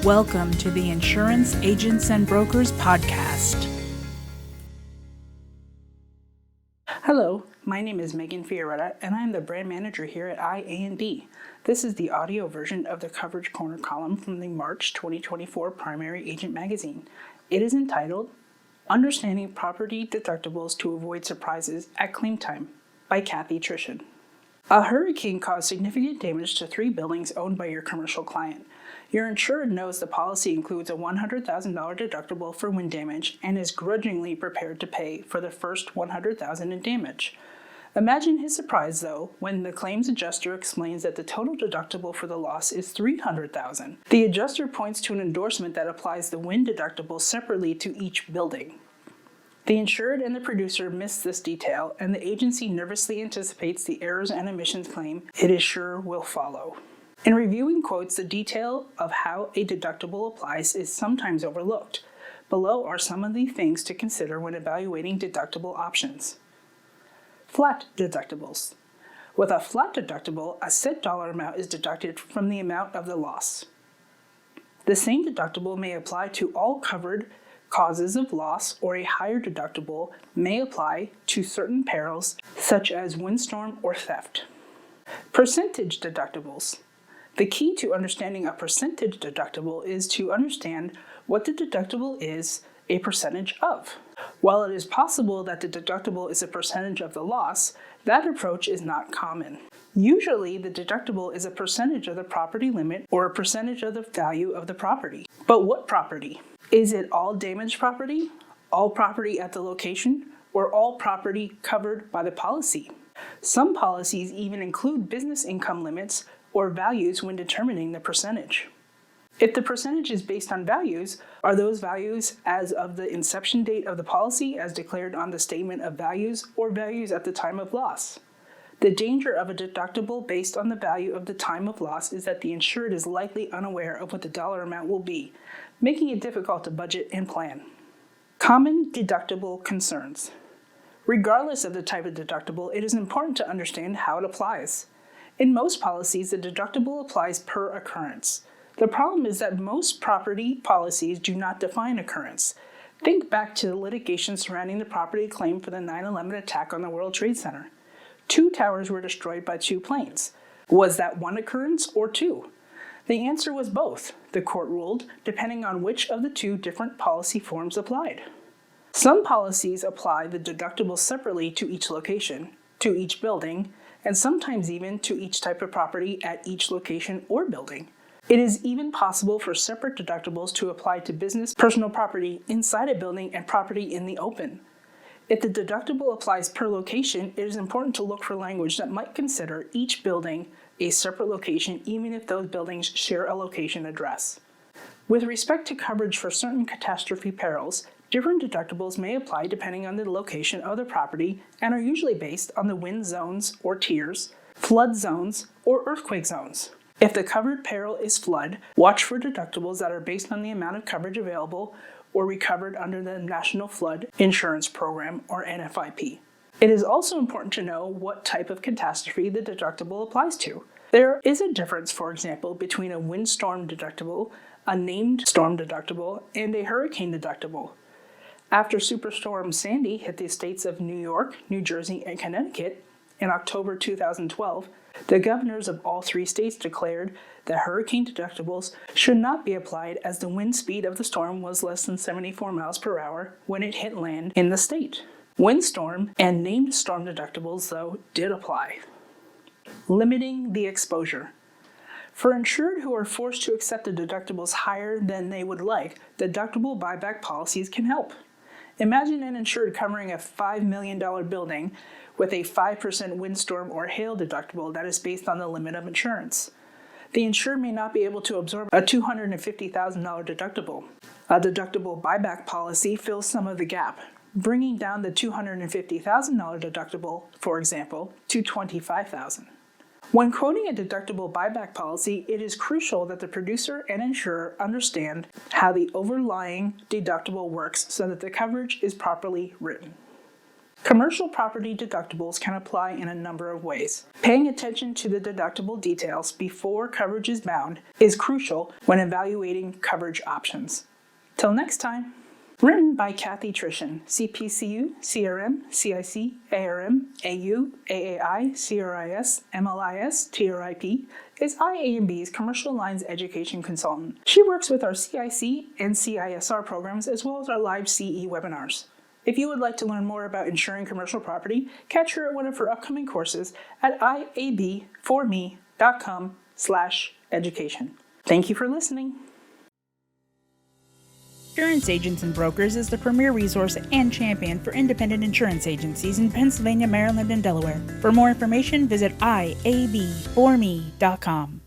Welcome to the Insurance Agents and Brokers Podcast. Hello, my name is Megan Fioretta, and I am the brand manager here at IA&B. This is the audio version of the Coverage Corner column from the March 2024 Primary Agent Magazine. It is entitled, Understanding Property Deductibles to Avoid Surprises at Claim Time by Cathy Trischan. A hurricane caused significant damage to 3 buildings owned by your commercial client. Your insured knows the policy includes a $100,000 deductible for wind damage and is grudgingly prepared to pay for the first $100,000 in damage. Imagine his surprise, though, when the claims adjuster explains that the total deductible for the loss is $300,000. The adjuster points to an endorsement that applies the wind deductible separately to each building. The insured and the producer miss this detail, and the agency nervously anticipates the errors and omissions claim it is sure will follow. In reviewing quotes, the detail of how a deductible applies is sometimes overlooked. Below are some of the things to consider when evaluating deductible options. Flat deductibles. With a flat deductible, a set dollar amount is deducted from the amount of the loss. The same deductible may apply to all covered causes of loss, or a higher deductible may apply to certain perils such as windstorm or theft. Percentage deductibles. The key to understanding a percentage deductible is to understand what the deductible is a percentage of. While it is possible that the deductible is a percentage of the loss, that approach is not common. Usually, the deductible is a percentage of the property limit or a percentage of the value of the property. But what property? Is it all damaged property, all property at the location, or all property covered by the policy? Some policies even include business income limits or values when determining the percentage. If the percentage is based on values, are those values as of the inception date of the policy as declared on the statement of values or values at the time of loss? The danger of a deductible based on the value of the time of loss is that the insured is likely unaware of what the dollar amount will be, making it difficult to budget and plan. Common deductible concerns. Regardless of the type of deductible, it is important to understand how it applies. In most policies, the deductible applies per occurrence. The problem is that most property policies do not define occurrence. Think back to the litigation surrounding the property claim for the 9/11 attack on the World Trade Center. 2 towers were destroyed by 2 planes. Was that one occurrence or 2? The answer was both, the court ruled, depending on which of the 2 different policy forms applied. Some policies apply the deductible separately to each location, to each building, and sometimes even to each type of property at each location or building. It is even possible for separate deductibles to apply to business, personal property inside a building and property in the open. If the deductible applies per location, it is important to look for language that might consider each building a separate location even if those buildings share a location address. With respect to coverage for certain catastrophe perils, different deductibles may apply depending on the location of the property and are usually based on the wind zones or tiers, flood zones, or earthquake zones. If the covered peril is flood, watch for deductibles that are based on the amount of coverage available or recovered under the National Flood Insurance Program, or NFIP. It is also important to know what type of catastrophe the deductible applies to. There is a difference, for example, between a windstorm deductible, a named storm deductible, and a hurricane deductible. After Superstorm Sandy hit the states of New York, New Jersey, and Connecticut in October 2012, the governors of all 3 states declared that hurricane deductibles should not be applied as the wind speed of the storm was less than 74 miles per hour when it hit land in the state. Windstorm and named storm deductibles, though, did apply. Limiting the exposure. For insured who are forced to accept the deductibles higher than they would like, deductible buyback policies can help. Imagine an insured covering a $5 million building with a 5% windstorm or hail deductible that is based on the limit of insurance. The insured may not be able to absorb a $250,000 deductible. A deductible buyback policy fills some of the gap, bringing down the $250,000 deductible, for example, to $25,000. When quoting a deductible buyback policy, it is crucial that the producer and insurer understand how the overlying deductible works so that the coverage is properly written. Commercial property deductibles can apply in a number of ways. Paying attention to the deductible details before coverage is bound is crucial when evaluating coverage options. Till next time. Written by Cathy Trischan, CPCU, CRM, CIC, ARM, AU, AAI, CRIS, MLIS, TRIP, is IA&B's Commercial Lines Education Consultant. She works with our CIC and CISR programs as well as our live CE webinars. If you would like to learn more about insuring commercial property, catch her at one of her upcoming courses at iab4me.com/education. Thank you for listening. Insurance Agents and Brokers is the premier resource and champion for independent insurance agencies in Pennsylvania, Maryland, and Delaware. For more information, visit iab4me.com.